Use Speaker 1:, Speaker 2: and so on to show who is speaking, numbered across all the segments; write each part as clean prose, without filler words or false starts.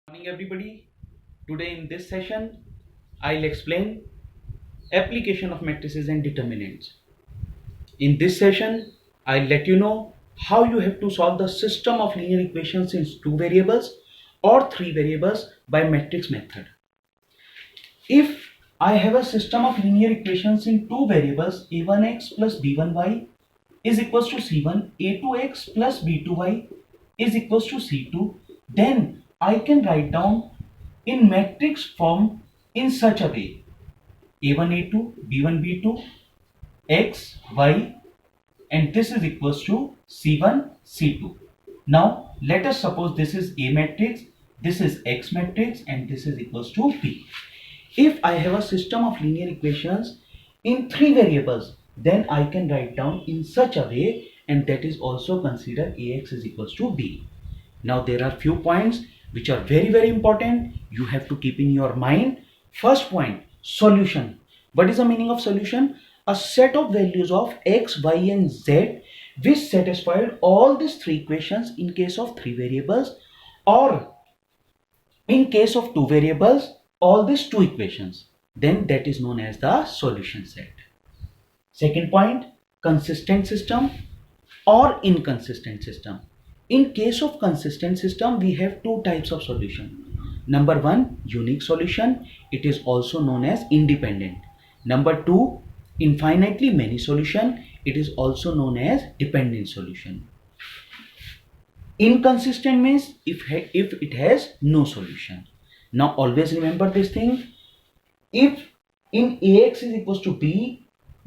Speaker 1: Morning everybody. Today in this session I'll explain application of matrices and determinants. In this session I'll let you know how you have to solve the system of linear equations in two variables or three variables by matrix method. If I have a system of linear equations in two variables a1x plus b1y is equals to c1, a2x plus b2y is equals to c2, then I can write down in matrix form in such a way a1 a2 b1 b2 x y, and this is equals to c1 c2. Now let us suppose this is a matrix, this is x matrix, and this is equals to b. If I have a system of linear equations in three variables, then I can write down in such a way, and that is also consider ax is equals to b. Now there are few points which are very important you have to keep in your mind. First point, solution. What is the meaning of solution? A set of values of x, y and z which satisfied all these three equations in case of three variables, or in case of two variables all these two equations, then that is known as the solution set. Second point, consistent system or inconsistent system. In case of consistent system, we have two types of solution. Number one, unique solution. It is also known as independent. Number two, infinitely many solution. It is also known as dependent solution. Inconsistent means if it has no solution. Now always remember this thing. If in ax is equals to b,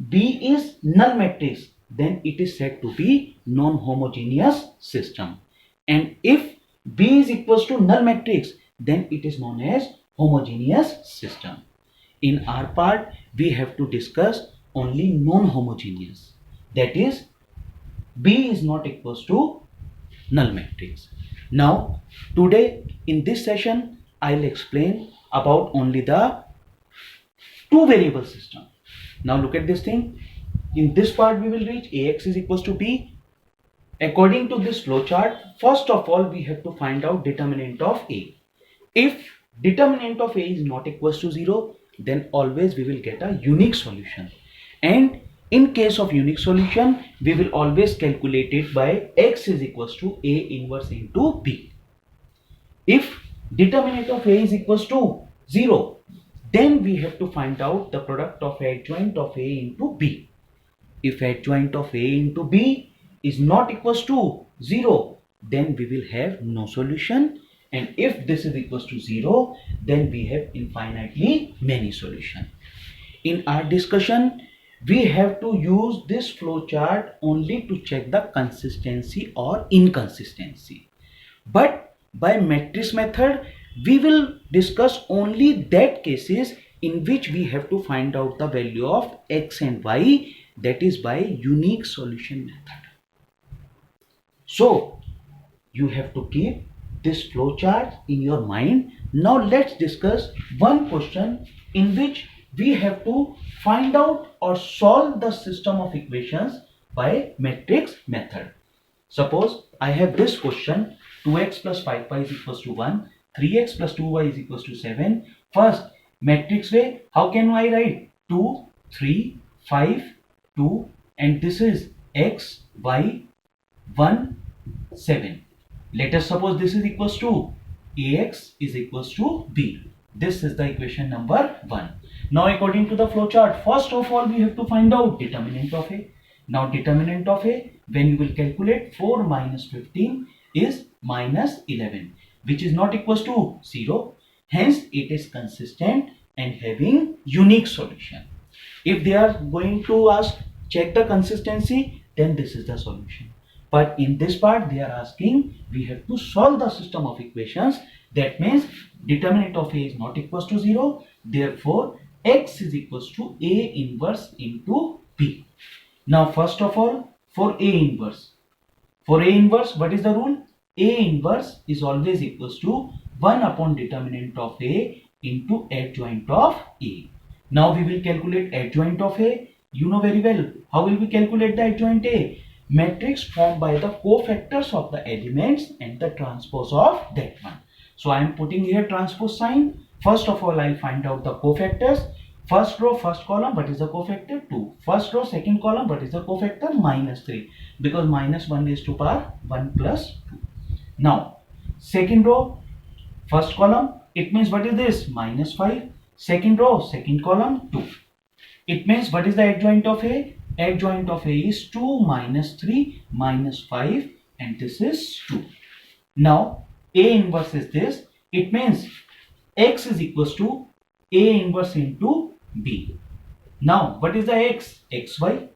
Speaker 1: b is null matrix, then it is said to be non-homogeneous system. And if b is equals to null matrix, then it is known as homogeneous system. In our part, we have to discuss only non-homogeneous. That is, b is not equals to null matrix. Now, today in this session, I'll explain about only the two variable system. Now look at this thing. In this part we will reach ax is equals to b. According to this flowchart, first of all we have to find out determinant of a. If determinant of a is not equals to 0, then always we will get a unique solution. And in case of unique solution, we will always calculate it by x is equals to a inverse into b. If determinant of a is equals to 0, then we have to find out the product of adjoint of a into b. If adjoint of a into b is not equals to 0, then we will have no solution. And if this is equals to 0, then we have infinitely many solution. In our discussion, we have to use this flowchart only to check the consistency or inconsistency. But by matrix method, we will discuss only that cases in which we have to find out the value of x and y, that is by unique solution method. So you have to keep this flowchart in your mind. Now let's discuss one question in which we have to find out or solve the system of equations by matrix method. Suppose I have this question, 2x plus 5y is equals to 1, 3x plus 2y is equals to 7. First, matrix way, how can I write? 2, 3, 5, 2, and this is x, y, 1, 7. Let us suppose this is equals to ax is equals to b. This is the equation number 1. Now according to the flowchart, first of all we have to find out determinant of a. Now determinant of a, when you will calculate 4 minus 15 is minus 11, which is not equals to 0. Hence it is consistent and having unique solution. If they are going to ask check the consistency, then this is the solution. But in this part they are asking we have to solve the system of equations. That means determinant of a is not equals to 0. Therefore x is equals to a inverse into b. Now first of all, for a inverse, what is the rule? A inverse is always equals to 1 upon determinant of a into adjoint of a. Now we will calculate adjoint of a. You know very well how will we calculate the adjoint a? Matrix formed by the cofactors of the elements and the transpose of that one. So I am putting here transpose sign. First of all, I'll find out the cofactors. First row, first column, what is the cofactor? 2. First row, second column, what is the cofactor? Minus 3. Because minus 1 is to power 1 plus 2. Now, second row, first column, it means what is this? Minus 5. Second row, second column, 2. It means what is the adjoint of A? Adjoint of A is 2 minus 3 minus 5 and this is 2. Now, A inverse is this. It means X is equals to A inverse into B. Now, what is the X? XY.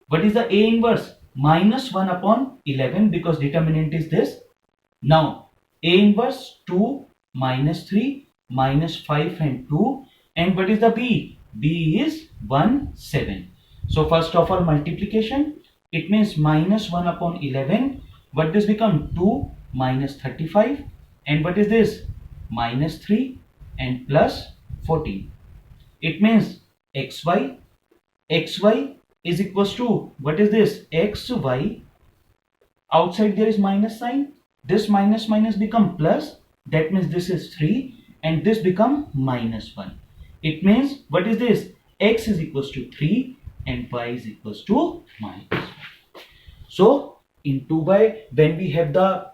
Speaker 1: What is the A inverse? Minus 1 upon 11 because determinant is this. Now, A inverse 2 minus 3 minus 5 and 2. And what is the B? B is 1, 7. So, first of all multiplication. It means minus 1 upon 11. What does become? 2 minus 35. And what is this? Minus 3 and plus 14. It means xy is equals to, what is this? Xy. Outside there is minus sign. This minus minus become plus. That means this is 3 and this become minus 1. It means what is this? X is equals to 3 and y is equals to minus 1. So in 2y, when we have the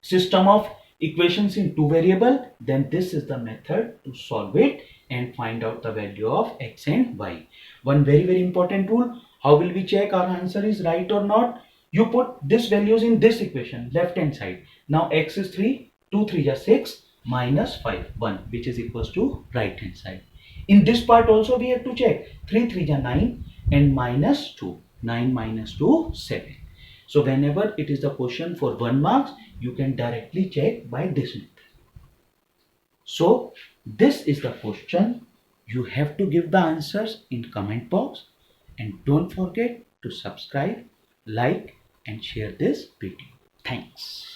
Speaker 1: system of equations in two variable, then this is the method to solve it and find out the value of x and y. One very important rule. How will we check our answer is right or not? You put this values in this equation, left hand side. Now x is 3, 2 3 is 6, minus 5, 1, which is equals to right hand side. In this part also we have to check 3 3 is 9 and minus 2, 9 minus 2, 7. So whenever it is the question for 1 marks, you can directly check by this method. So this is the question. You have to give the answers in comment box and don't forget to subscribe, like and share this video. Thanks.